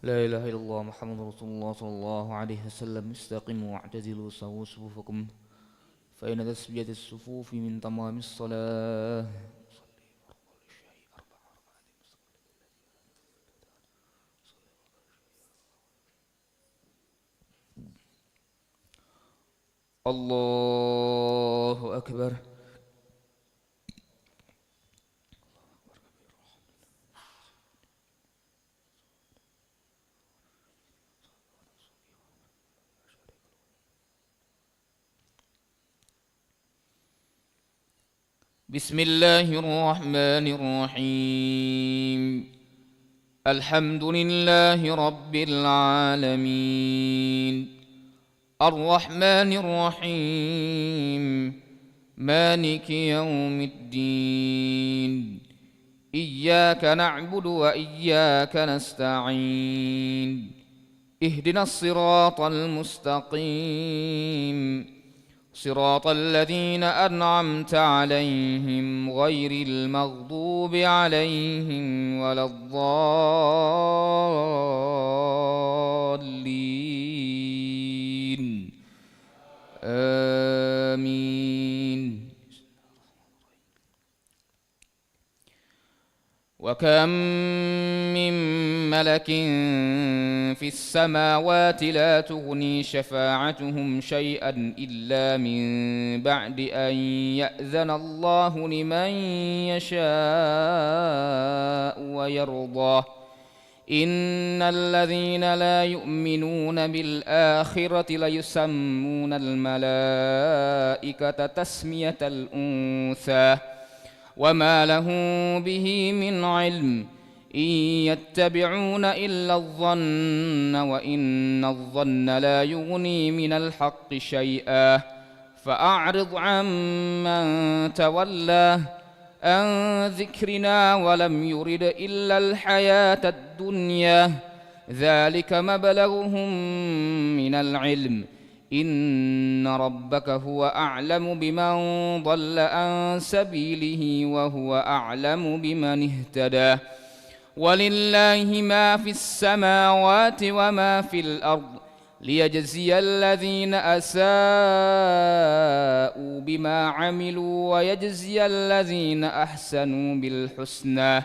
لا إله إلا الله محمد رسول الله صلى الله عليه وسلم. استقيموا واعتدلوا سووا صفوفكم فإن تسبية الصفوف من تمام الصلاة. الله أكبر. بسم الله الرحمن الرحيم. الحمد لله رب العالمين الرحمن الرحيم مالك يوم الدين إياك نعبد وإياك نستعين اهدنا الصراط المستقيم صراط الذين أنعمت عليهم غير المغضوب عليهم ولا الضالين آمين. وكم من ملك في السماوات لا تغني شفاعتهم شيئا إلا من بعد أن يأذن الله لمن يشاء ويرضى إن الذين لا يؤمنون بالآخرة ليسمون الملائكة تسمية الأنثى وما لهم به من علم إن يتبعون إلا الظن وإن الظن لا يغني من الحق شيئا فأعرض عمن تولى عن ذكرنا ولم يرد إلا الحياة الدنيا ذلك مبلغهم من العلم إن ربك هو أعلم بمن ضل عن سبيله وهو أعلم بمن اهتدى ولله ما في السماوات وما في الأرض ليجزي الذين أساءوا بما عملوا ويجزي الذين أحسنوا بالحسنى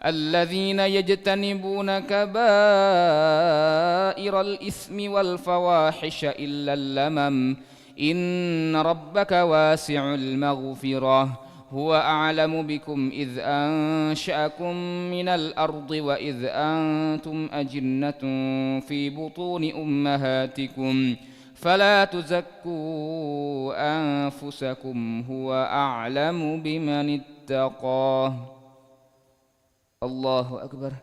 الذين يجتنبون كبائر الإثم والفواحش إلا اللمم إن ربك واسع المغفرة هو أعلم بكم إذ أنشأكم من الأرض وإذ أنتم أجنة في بطون أمهاتكم فلا تزكوا أنفسكم هو أعلم بمن اتقى. الله أكبر.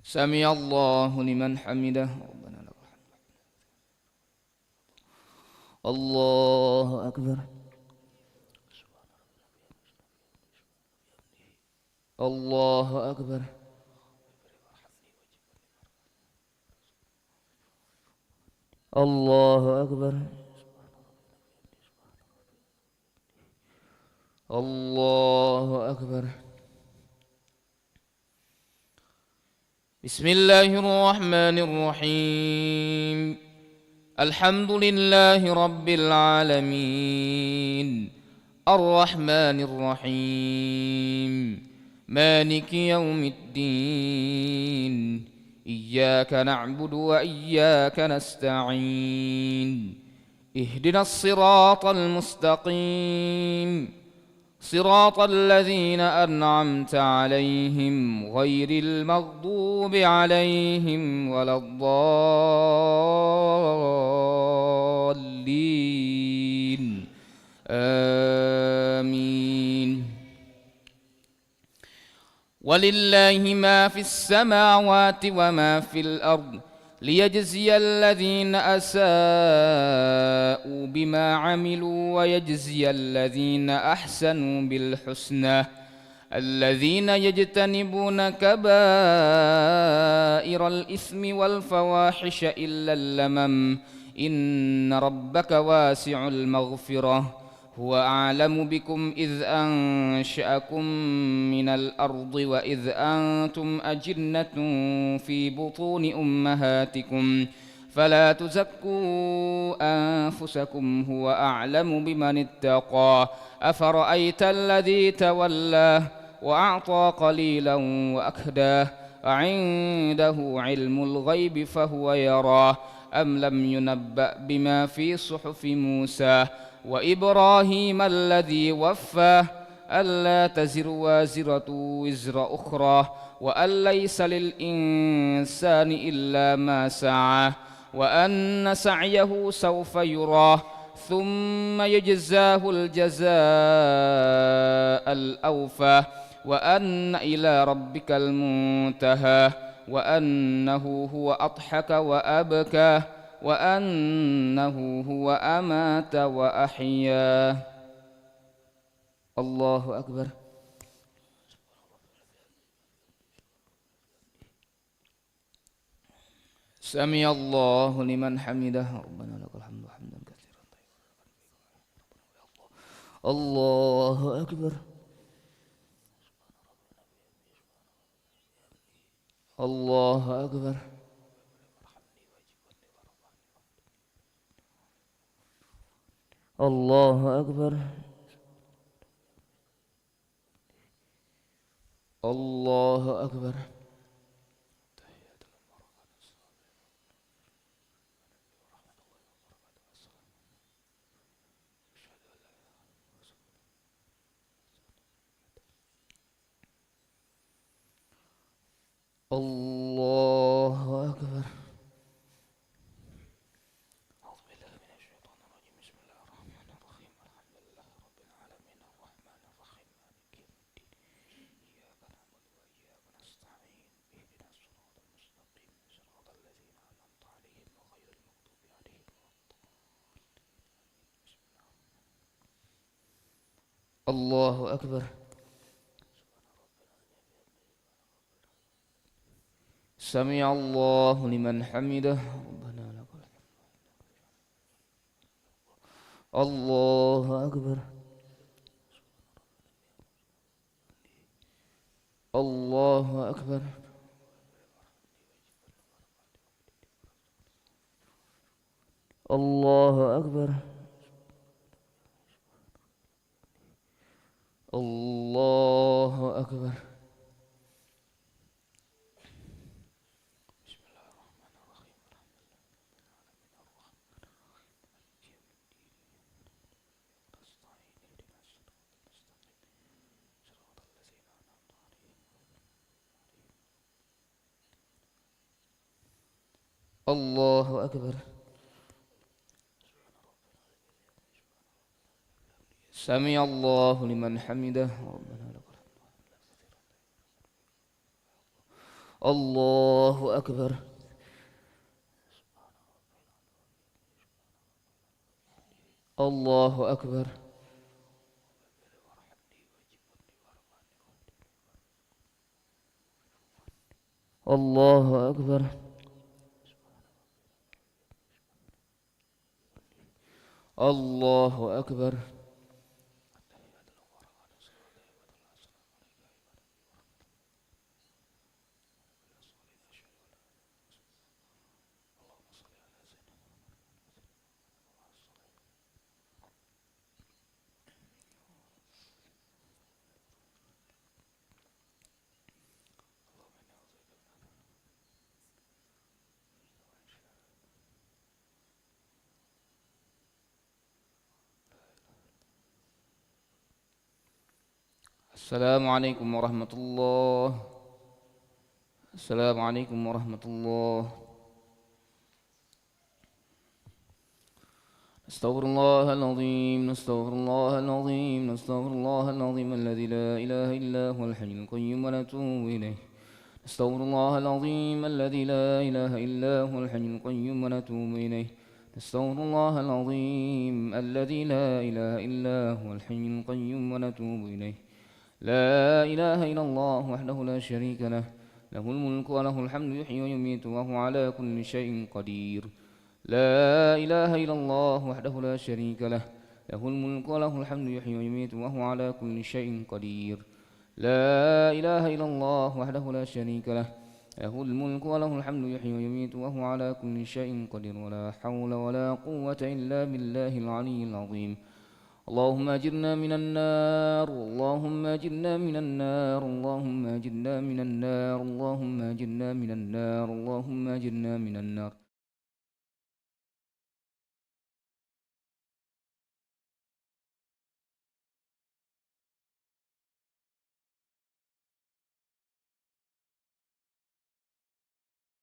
سمع الله لمن حمده ربنا لك الحمد. الله أكبر. الله أكبر. الله أكبر. الله أكبر. بسم الله الرحمن الرحيم الحمد لله رب العالمين الرحمن الرحيم مالك يوم الدين إياك نعبد وإياك نستعين اهدنا الصراط المستقيم صراط الذين أنعمت عليهم غير المغضوب عليهم ولا الضالين آمين. ولله ما في السماوات وما في الأرض ليجزي الذين أساءوا بما عملوا ويجزي الذين أحسنوا بالحسنى الذين يجتنبون كبائر الإثم والفواحش إلا اللمم إن ربك واسع المغفرة هو أعلم بكم إذ أنشأكم من الأرض وإذ أنتم أجنة في بطون أمهاتكم فلا تزكوا أنفسكم هو أعلم بمن اتقى أفرأيت الذي تولى وأعطى قليلا وأكدى أعنده علم الغيب فهو يراه أم لم ينبأ بما في صحف موسى وإبراهيم الذي وفى ألا تزر وازرة وزر أخرى وأن ليس للإنسان إلا ما سعى وأن سعيه سوف يراه ثم يجزاه الجزاء الأوفى وأن إلى ربك المنتهى وأنه هو أضحك وأبكى وأنه هو أمات وأحيا. الله أكبر. سمع الله لمن حمده ربنا لك الحمد حمدا كثيرا طيبا. الله أكبر. الله أكبر. الله أكبر. الله أكبر. الله أكبر. أعوذ بالله من الشيطان الرجيم بسم الله الرحمن الرحيم الحمد لله رب العالمين الرحمن الرحيم مالك يوم الدين إياك نعبد وإياك نستعين اهدنا الصراط المستقيم صراط الذين أنعمت عليهم غير المغضوب عليهم ولا الضالين بسم الله. الله أكبر. سمع الله لمن حمده ربنا لك الحمد. الله أكبر. الله أكبر. الله أكبر. الله أكبر. الله أكبر. سمع الله لمن حمده ربنا لك الحمد. الله أكبر. الله أكبر. الله أكبر. الله أكبر. السلام عليكم ورحمة الله. السلام عليكم ورحمة الله. نستغفر الله العظيم نستغفر الله العظيم نستغفر الله العظيم الذي لا إله إلا هو الحي القيوم ونتوب إليه. نستغفر الله العظيم الذي لا إله إلا هو الحي القيوم ونتوب إليه. نستغفر الله العظيم الذي لا إله إلا هو الحي القيوم ونتوب إليه. لا إله إلا الله وحده لا شريك له له الملك وله الحمد يحيي ويميت وهو على كل شيء قدير. لا إله إلا الله وحده لا شريك له له الملك وله الحمد يحيي ويميت وهو على كل شيء قدير. لا إله إلا الله وحده لا شريك له، له الملك وله الحمد يحيي ويميت وهو على كل شيء قدير. ولا حول ولا قوة إلا بالله العلي العظيم. اللهم أجرنا من النار، اللهم أجرنا من النار، اللهم أجرنا من النار، اللهم أجرنا من النار، اللهم أجرنا من النار.